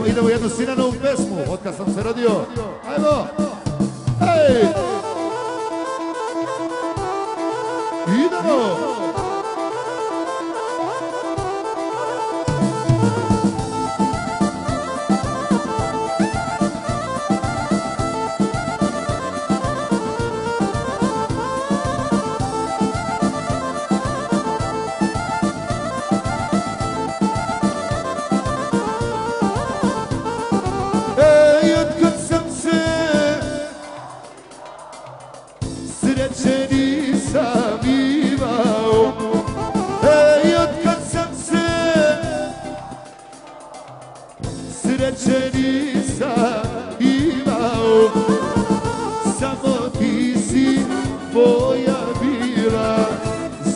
idemo jednu Sinanovu pesmu, otkad sam se rodio. Ajmo! Hej! Idemo!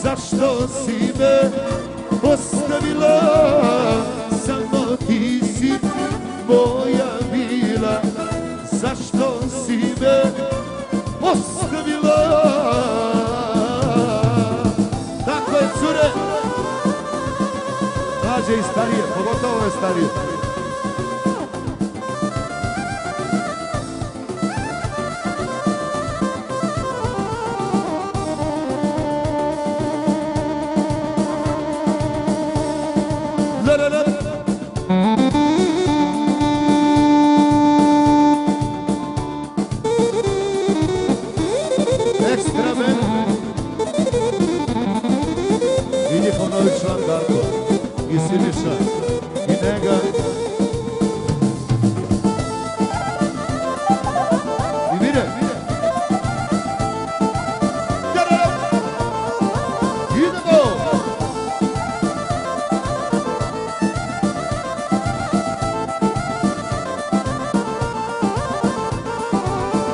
Zašto si me ostavila, samo ti si moja bila. Zašto si me ostavila? Tako je, cure. Mlađe i starije, pogotovo ove starije. I Siniša, i Nega, i Mire. Idemo!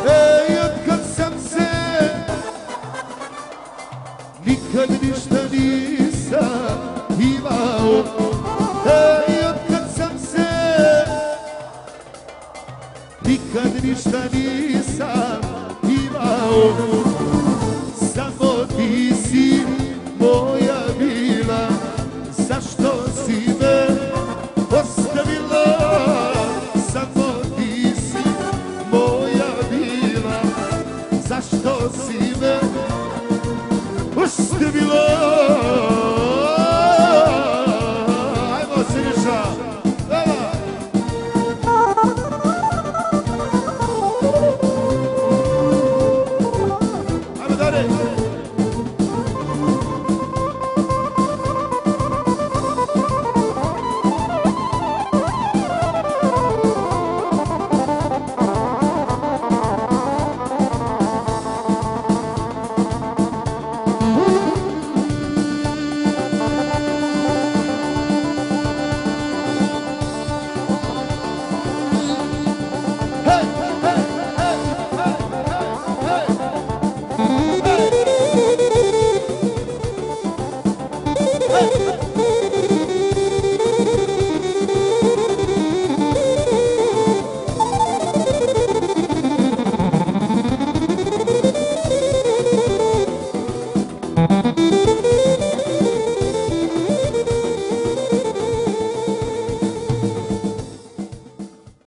Ej, otkad sam se nikad ništa nisam imao. Ej, otkad sam se nikad ništa nisam imao. Samo ti si moja bila. Zašto si me ostavila? Samo ti si moja bila. Zašto si me ostavila? Hey!